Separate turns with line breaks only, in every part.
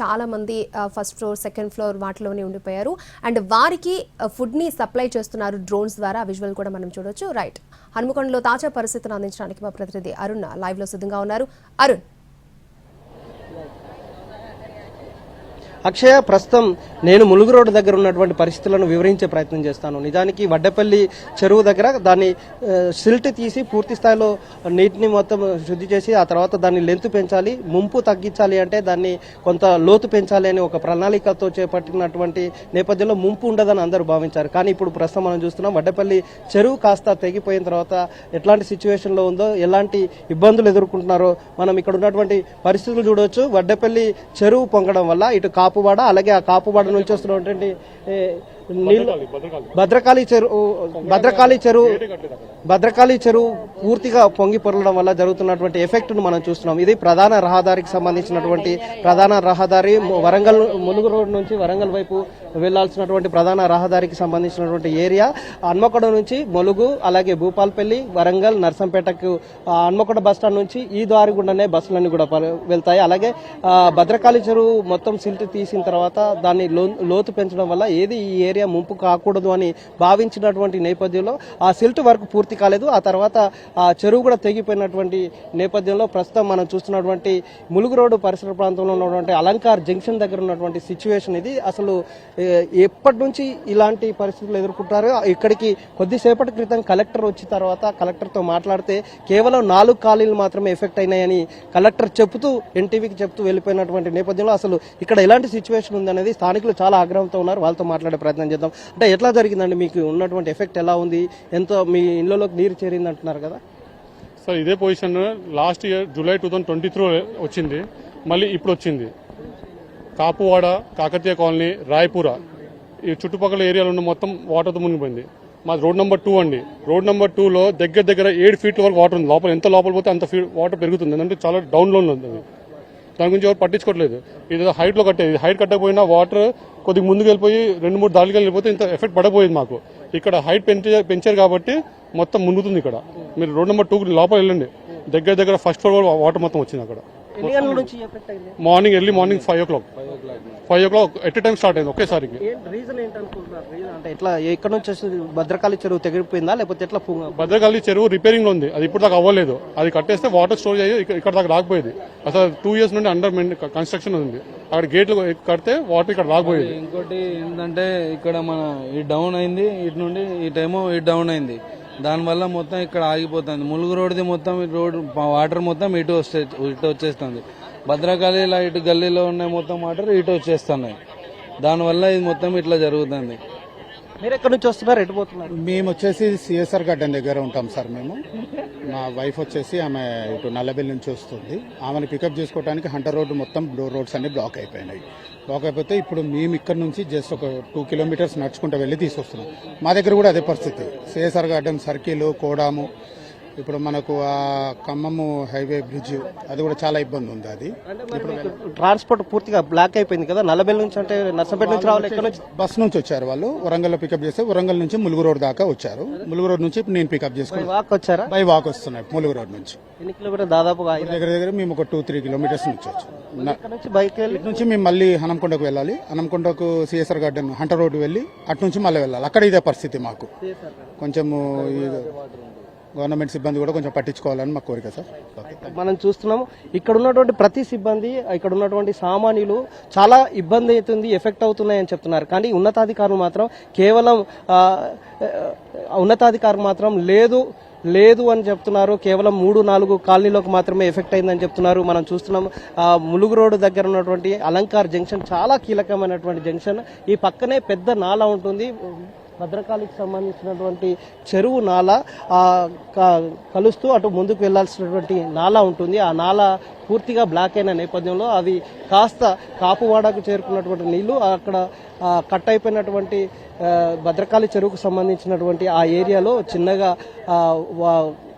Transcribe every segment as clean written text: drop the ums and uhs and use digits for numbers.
చాలా మంది first floor second floor వాటిలోనే ఉండిపోయారు అండ్ వారికి ఫుడ్ ని సప్లై చేస్తున్నారు డ్రోన్స్ ద్వారా. విజువల్ కూడా మనం చూడొచ్చు. రైట్, హన్మకొండలో తాజా పరిస్థితిని అందించడానికి మా ప్రతినిధి అరుణ్ లైవ్ లో సిద్ధంగా ఉన్నారు. అరుణ్,
అక్షయ, ప్రస్తుతం నేను ములుగు రోడ్డు దగ్గర ఉన్నటువంటి పరిస్థితులను వివరించే ప్రయత్నం చేస్తాను. నిజానికి వడ్డపల్లి చెరువు దగ్గర దాన్ని సిల్ట్ తీసి పూర్తి స్థాయిలో నీటిని మొత్తం శుద్ధి చేసి ఆ తర్వాత దాన్ని లెంత్ పెంచాలి, ముంపు తగ్గించాలి అంటే దాన్ని కొంత లోతు పెంచాలి అని ఒక ప్రణాళికతో చేపట్టినటువంటి నేపథ్యంలో ముంపు ఉండదని అందరూ భావించారు. కానీ ఇప్పుడు ప్రస్తుతం మనం చూస్తున్నాం వడ్డపల్లి చెరువు కాస్త తెగిపోయిన తర్వాత ఎట్లాంటి సిచ్యువేషన్లో ఉందో, ఎలాంటి ఇబ్బందులు ఎదుర్కొంటున్నారో మనం ఇక్కడ ఉన్నటువంటి పరిస్థితులు చూడవచ్చు. వడ్డపల్లి చెరువు పొంగడం వల్ల ఇటు కాపువాడ, అలాగే ఆ కాపువాడ నుంచి వస్తున్నటువంటి నీళ్లు భద్రకాళి చెరువు పూర్తిగా పొంగి పొరలడం వల్ల జరుగుతున్నటువంటి ఎఫెక్ట్ ను మనం చూస్తున్నాం. ఇది ప్రధాన రహదారికి సంబంధించినటువంటి ప్రధాన రహదారి. వరంగల్ ములుగు రోడ్ నుంచి వరంగల్ వైపు వెళ్లాల్సినటువంటి ప్రధాన రహదారికి సంబంధించినటువంటి ఏరియా. హన్మకొండ నుంచి ములుగు, అలాగే భూపాల్పల్లి, వరంగల్, నర్సంపేటకు హన్మకొండ బస్టాండ్ నుంచి ఈ దారి గుండానే బస్సులన్నీ కూడా వెళ్తాయి. అలాగే భద్రకాళి చెరువు మొత్తం సిల్ట్ తీసిన తర్వాత దాన్ని లోతు పెంచడం వల్ల ఏది ఈ ఏరియా ముంపు కాకూడదు అని భావించినటువంటి నేపథ్యంలో ఆ సిల్ట్ వర్క్ పూర్తి కాలేదు. ఆ తర్వాత ఆ చెరువు కూడా తెగిపోయినటువంటి నేపథ్యంలో ప్రస్తుతం మనం చూస్తున్నటువంటి ములుగు రోడ్డు పరిసర ప్రాంతంలో ఉన్నటువంటి అలంకార్ జంక్షన్ దగ్గర ఉన్నటువంటి సిచ్యువేషన్ ఇది. అసలు ఎప్పటి నుంచి ఇలాంటి పరిస్థితులు ఎదుర్కొంటారు? ఇక్కడికి కొద్దిసేపటి క్రితం కలెక్టర్ వచ్చిన తర్వాత కలెక్టర్తో మాట్లాడితే కేవలం 4 కాలనీలు మాత్రమే ఎఫెక్ట్ అయినాయని కలెక్టర్ చెబుతూ ఎన్టీవీకి చెప్తూ వెళ్ళిపోయినటువంటి నేపథ్యంలో అసలు ఇక్కడ ఎలాంటి సిచ్యువేషన్ ఉందనేది స్థానికులు చాలా ఆగ్రహంతో ఉన్నారు. వాళ్ళతో మాట్లాడే ప్రయత్నం చేద్దాం. అంటే ఎట్లా జరిగిందండి, మీకు ఉన్నటువంటి ఎఫెక్ట్ ఎలా ఉంది, ఎంతో మీ ఇళ్లలోకి నీరు చేరింది అంటున్నారు కదా
సార్? ఇదే పొజిషన్ లాస్ట్ ఇయర్ జూలై 2023 వచ్చింది, మళ్ళీ ఇప్పుడు వచ్చింది. కాపువాడ, కాకతీయ కాలనీ, రాయపుర ఈ చుట్టుపక్కల ఏరియాలో ఉన్న మొత్తం వాటర్తో మునిగిపోయింది. మాది రోడ్ నెంబర్ 2 అండి. రోడ్ నెంబర్ 2లో దగ్గర 7 ఫీట్ల వరకు వాటర్ ఉంది. లోపల ఎంత లోపల పోతే అంత వాటర్ పెరుగుతుంది. అంటే చాలా డౌన్ లో ఉంది. దాని గురించి ఎవరు పట్టించుకోవట్లేదు. ఇది హైట్ లో కట్టేది, హైట్ కట్టకపోయినా వాటర్ కొద్దిగా ముందుకు వెళ్ళిపోయి 2-3 దాడులు వెళ్ళిపోతే ఇంత ఎఫెక్ట్ పడకపోయేది మాకు. ఇక్కడ హైట్ పెంచారు కాబట్టి మొత్తం మునుగుతుంది. ఇక్కడ మీరు రోడ్ నెంబర్ 2 లోపల వెళ్ళండి, దగ్గర ఫస్ట్ ఫ్లోర్ వాటర్ మొత్తం వచ్చింది. అక్కడ morning early morning 5 o'clock at time start అయింది ఒకేసారికి.
ఎక్కడ నుంచి భద్రకాళి చెరువు తెగిపోయిందా లేకపోతే ఎట్లా?
భద్రకాళి చెరువు రిపేరింగ్ లో ఉంది, అది ఇప్పుడు దాకా అవ్వలేదు. అది కట్టేస్తే వాటర్ స్టోరేజ్ అయ్యి ఇక్కడ దాకా రాకపోయేది. అసలు 2 years నుండి అండర్ కన్స్ట్రక్షన్ ఉంది. అక్కడ గేట్లు కడితే వాటర్ ఇక్కడ రాకపోయేది.
ఇంకోటి ఏంటంటే ఇక్కడ మన ఈ డౌన్ అయింది, ఇటు నుండి ఇటేమో ఇటు డౌన్ అయింది. దానివల్ల మొత్తం ఇక్కడ ఆగిపోతుంది. ములుగు రోడ్ది మొత్తం రోడ్ వాటర్ మొత్తం ఇటు వచ్చేస్తుంది. భద్రకాళిలో ఇటు గల్లీలో ఉన్న మొత్తం వాటర్ ఇటు వచ్చేస్తున్నాయి. దానివల్ల ఇది మొత్తం ఇట్లా జరుగుతుంది.
మీరు ఎక్కడి నుంచి వస్తున్నారు, ఎటు పోతున్నారు?
మేము వచ్చేసి సిఎస్ఆర్ గార్డెన్ దగ్గర ఉంటాం సార్. మేము మా వైఫ్ వచ్చేసి ఆమె ఇటు నల్లబెల్లి నుంచి వస్తుంది. ఆమెను పికప్ చేసుకోవడానికి హంటర్ రోడ్డు మొత్తం రోడ్స్ అన్ని బ్లాక్ అయిపోయినాయి. బ్లాక్ అయిపోతే ఇప్పుడు మేము ఇక్కడ నుంచి జస్ట్ ఒక 2 kilometers నడుచుకుంటూ వెళ్ళి తీసుకొస్తున్నాం. మా దగ్గర కూడా అదే పరిస్థితి. సిఎస్ఆర్ గార్డెన్ సర్కిల్, కోడాము, ఇప్పుడు మనకు ఆ ఖమ్మము హైవే బ్రిడ్జ్ అది కూడా చాలా ఇబ్బంది ఉంది. అది
ఇప్పుడు ట్రాన్స్పోర్ట్ పూర్తిగా బ్లాక్ అయిపోయింది కదా. నల్లబెల్లి నుంచి అంటే నర్సంపేట నుంచి రావాలి. ఎక్కడ నుంచి?
బస్ నుంచి వచ్చారు వాళ్ళు, వరంగల్ లో పికప్ చేస్తే వరంగల్ నుంచి ములుగు రోడ్ దాకా వచ్చారు. ములుగు రోడ్ నుంచి నేను పికప్ చేసుకుని
వాక్ వచ్చారా?
బై వాక్ వస్తున్నాయి ములుగు రోడ్ నుంచి.
ఎన్ని కిలోమీటర్? దాదాపుగా
దగ్గర మేము ఒక 2-3 kilometers నుంచి
వచ్చాము. బైక్
ఇటు నుంచి మేము మళ్ళీ హనంకొండకు వెళ్ళాలి. హనంకొండకు సిఎస్ఆర్ గార్డెన్ హంటర్ రోడ్డు వెళ్ళి అటు నుంచి మళ్ళీ వెళ్ళాలి. అక్కడ ఇదే పరిస్థితి మాకు. కొంచెము గవర్నమెంట్ సిబ్బంది కూడా కొంచెం పట్టించుకోవాలని మా కోరిక సార్.
మనం చూస్తున్నాము ఇక్కడ ఉన్నటువంటి ప్రతి సిబ్బంది, ఇక్కడ ఉన్నటువంటి సామాన్యులు చాలా ఇబ్బంది అవుతుంది, ఎఫెక్ట్ అవుతున్నాయని చెప్తున్నారు. కానీ ఉన్నతాధికారులు మాత్రం లేదు అని చెప్తున్నారు. కేవలం 3-4 కాలనీలకు మాత్రమే ఎఫెక్ట్ అయిందని చెప్తున్నారు. మనం చూస్తున్నాం ములుగు రోడ్డు దగ్గర ఉన్నటువంటి అలంకార్ జంక్షన్ చాలా కీలకమైనటువంటి జంక్షన్. ఈ పక్కనే పెద్ద నాలా ఉంటుంది, భద్రకాళికి సంబంధించినటువంటి చెరువు నాలా కలుస్తూ అటు ముందుకు వెళ్లాల్సినటువంటి నాలా ఉంటుంది. ఆ నాలా పూర్తిగా బ్లాక్ అయిన నేపథ్యంలో అవి కాస్త కాపువాడకు చేరుకున్నటువంటి నీళ్లు అక్కడ కట్ అయిపోయినటువంటి భద్రకాళి చెరువుకు సంబంధించినటువంటి ఆ ఏరియాలో చిన్నగా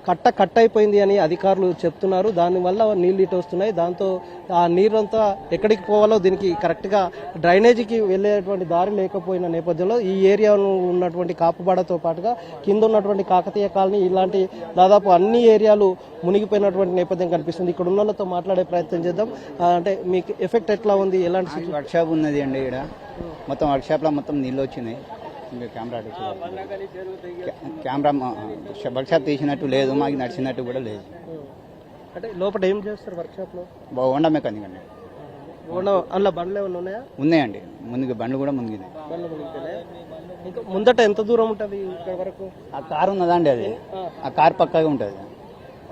కట్ అయిపోయింది అని అధికారులు చెప్తున్నారు. దానివల్ల నీళ్ళు ఇటు వస్తున్నాయి. దాంతో ఆ నీరంతా ఎక్కడికి పోవాలో దీనికి కరెక్ట్గా డ్రైనేజీకి వెళ్ళేటువంటి దారి లేకపోయిన నేపథ్యంలో ఈ ఏరియాలో ఉన్నటువంటి కాపుబాడతో పాటుగా కింద ఉన్నటువంటి కాకతీయ కాలనీ ఇలాంటి దాదాపు అన్ని ఏరియాలు మునిగిపోయినటువంటి నేపథ్యం కనిపిస్తుంది. ఇక్కడ ఉన్న వాళ్ళతో మాట్లాడే ప్రయత్నం చేద్దాం. అంటే మీకు ఎఫెక్ట్ ఎట్లా ఉంది, ఎలాంటి
వర్క్ షాప్ ఉన్నది అండి. ఇక్కడ మొత్తం వర్క్ షాప్ లో మొత్తం నీళ్ళు వచ్చినాయి. ఇంకా కెమెరా వర్క్ షాప్ తీసినట్టు లేదు, మాకు నడిచినట్టు కూడా లేదు.
అంటే లోపల ఏం చేస్తారు వర్క్ షాప్ లో?
హోండా మెకానిక్ అండి.
అందులో బండ్లు ఏమైనా ఉన్నాయా?
ఉన్నాయండి, ముందుకు బండ్లు కూడా మునిగినాయి.
ఇంకా ముందట ఎంత దూరం ఉంటుంది ఇక్కడ వరకు?
ఆ కారు ఉన్నదా అండి, అది ఆ కారు పక్కగా ఉంటుంది.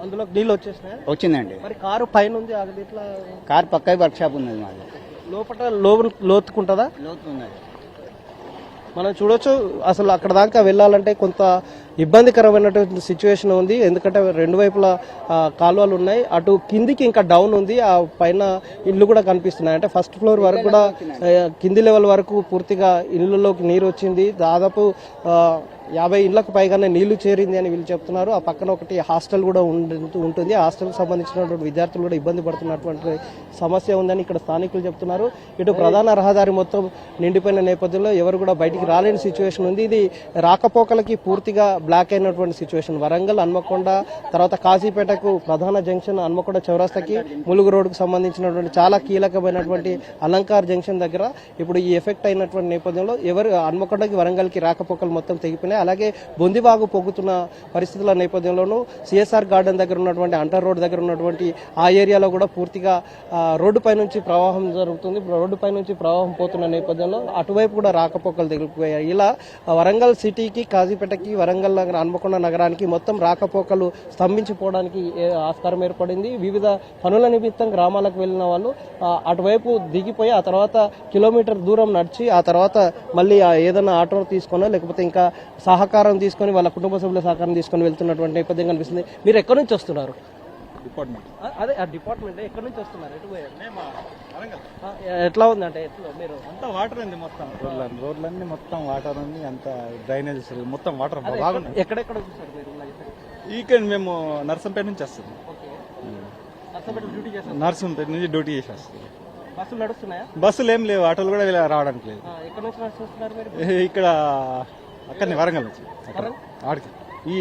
అందులో నీళ్ళు వచ్చేసినాయి?
వచ్చిందండి.
మరి కారు పైన ఉంది, అది ఇట్లా
కారు పక్కగా వర్క్ షాప్ ఉన్నది మాది.
లోపల లోతుకుంటుందా?
లోతు ఉన్నది.
మనం చూడొచ్చు. అసలు అక్కడ దాకా వెళ్ళాలంటే కొంత ఇబ్బందికరమైనటువంటి సిచ్యువేషన్ ఉంది. ఎందుకంటే రెండు వైపులా కాలువలు ఉన్నాయి. అటు కిందికి ఇంకా డౌన్ ఉంది. ఆ పైన ఇల్లు కూడా కనిపిస్తున్నాయి. అంటే ఫస్ట్ ఫ్లోర్ వరకు కూడా కింది లెవెల్ వరకు పూర్తిగా ఇళ్లలోకి నీరు వచ్చింది. దాదాపు 50 ఇళ్లకు పైగానే నీళ్లు చేరింది అని వీళ్ళు చెప్తున్నారు. ఆ పక్కన ఒకటి హాస్టల్ కూడా ఉంటుంది. ఆ హాస్టల్కి సంబంధించినటువంటి విద్యార్థులు కూడా ఇబ్బంది పడుతున్నటువంటి సమస్య ఉందని ఇక్కడ స్థానికులు చెప్తున్నారు. ఇటు ప్రధాన రహదారి మొత్తం నిండిపోయిన నేపథ్యంలో ఎవరు కూడా బయటికి రాలేని సిచ్యువేషన్ ఉంది. ఇది రాకపోకలకి పూర్తిగా బ్లాక్ అయినటువంటి సిచ్యువేషన్. వరంగల్, హన్మకొండ, తర్వాత కాజీపేటకు ప్రధాన జంక్షన్ హన్మకొండ చౌరస్తాకి, ములుగు రోడ్డుకు సంబంధించినటువంటి చాలా కీలకమైనటువంటి అలంకార్ జంక్షన్ దగ్గర ఇప్పుడు ఈ ఎఫెక్ట్ అయినటువంటి నేపథ్యంలో ఎవరు హన్మకొండకి వరంగల్కి రాకపోకలు మొత్తం తెగిపోయినాయి. అలాగే బొందిబాగు పొగుతున్న పరిస్థితుల నేపథ్యంలోనూ సిఎస్ఆర్ గార్డెన్ దగ్గర ఉన్నటువంటి అంటర్ రోడ్ దగ్గర ఉన్నటువంటి ఆ ఏరియాలో కూడా పూర్తిగా రోడ్డుపై నుంచి ప్రవాహం జరుగుతుంది. రోడ్డుపై నుంచి ప్రవాహం పోతున్న నేపథ్యంలో అటువైపు కూడా రాకపోకలు తెగిపోయాయి. ఇలా వరంగల్ సిటీకి, కాజీపేటకి, వరంగల్ నగర, హన్మకొండ నగరానికి మొత్తం రాకపోకలు స్తంభించిపోవడానికి ఆస్కారం ఏర్పడింది. వివిధ పనుల నిమిత్తం గ్రామాలకు వెళ్ళిన వాళ్ళు అటువైపు దిగిపోయి ఆ తర్వాత కిలోమీటర్ దూరం నడిచి ఆ తర్వాత మళ్ళీ ఏదైనా ఆటో తీసుకున్నా లేకపోతే ఇంకా సహకారం తీసుకొని వాళ్ళ కుటుంబ సభ్యుల సహకారం తీసుకొని వెళ్తున్నటువంటి నేపథ్యం కనిపిస్తుంది. మీరు ఎక్కడి నుంచి వస్తున్నారు? అదే ఆ డిపార్ట్మెంట్ ఎక్కడి నుంచి వస్తున్నారు? ఎటు పోయారు? ఎట్లా ఉంది అంటే మీరు
అంతా వాటర్ ఉంది, మొత్తం రోడ్లన్నీ మొత్తం వాటర్ ఉంది, అంత డ్రైనేజెస్ మొత్తం వాటర్ బాగుంది.
ఎక్కడెక్కడ చూసారు మీరు?
వీకెండ్ మేము నర్సంపేట నుంచి వస్తుంది,
డ్యూటీ చేస్తారు.
నర్సంపేట నుంచి డ్యూటీ చేసి వస్తుంది.
బస్సులు నడుస్తున్నాయా?
బస్సులు ఏం లేవు, ఆటోలు కూడా రావడానికి లేదు.
ఎక్కడి నుంచి నడుస్తున్నారు మీరు?
ఇక్కడ అక్కడనే వరంగల్ నుంచి ఆడికి ఈ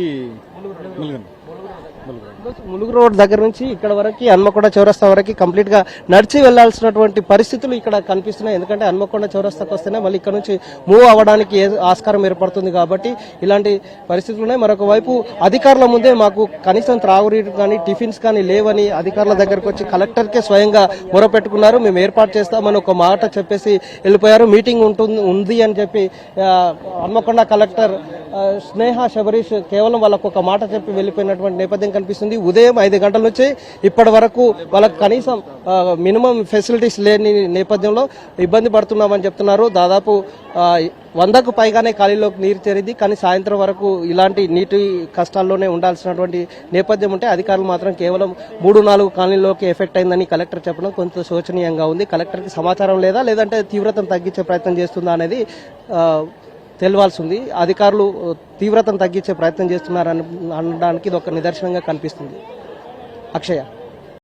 ములుగు రోడ్ దగ్గర నుంచి ఇక్కడ వరకు హన్మకొండ చౌరస్తా వరకు కంప్లీట్ గా నడిచి వెళ్లాల్సినటువంటి పరిస్థితులు ఇక్కడ కనిపిస్తున్నాయి. ఎందుకంటే హన్మకొండ చౌరస్తాకు వస్తేనే మళ్ళీ ఇక్కడ నుంచి మూవ్ అవ్వడానికి ఆస్కారం ఏర్పడుతుంది కాబట్టి ఇలాంటి పరిస్థితులు ఉన్నాయి. మరొక వైపు అధికారుల ముందే మాకు కనీసం త్రాగునీరు కానీ టిఫిన్స్ కానీ లేవని అధికారుల దగ్గరకు వచ్చి కలెక్టర్కే స్వయంగా మొరపెట్టుకున్నారు. మేము ఏర్పాటు చేస్తామని ఒక మాట చెప్పేసి వెళ్ళిపోయారు. మీటింగ్ ఉంది అని చెప్పి హన్మకొండ కలెక్టర్ స్నేహ శబరీష్ కేవలం వాళ్ళకు ఒక మాట చెప్పి వెళ్ళిపోయినటువంటి నేపథ్యం కనిపిస్తుంది. ఉదయం 5 గంటల నుంచి ఇప్పటి వరకు వాళ్ళకు కనీసం మినిమం ఫెసిలిటీస్ లేని నేపథ్యంలో ఇబ్బంది పడుతున్నామని చెప్తున్నారు. దాదాపు 100కు పైగానే ఖాళీలోకి నీరు చేరింది. కానీ సాయంత్రం వరకు ఇలాంటి నీటి కష్టాల్లోనే ఉండాల్సినటువంటి నేపథ్యం ఉంటే అధికారులు మాత్రం కేవలం 3-4 కాలనీలోకి ఎఫెక్ట్ అయిందని కలెక్టర్ చెప్పడం కొంచెం శోచనీయంగా ఉంది. కలెక్టర్కి సమాచారం లేదా, లేదంటే తీవ్రతను తగ్గించే ప్రయత్నం చేస్తుందా అనేది తెలవాల్సి ఉంది. అధికారులు తీవ్రతను తగ్గించే ప్రయత్నం చేస్తున్నారని అనడానికి ఇది ఒక నిదర్శనంగా కనిపిస్తుంది. అక్షయ.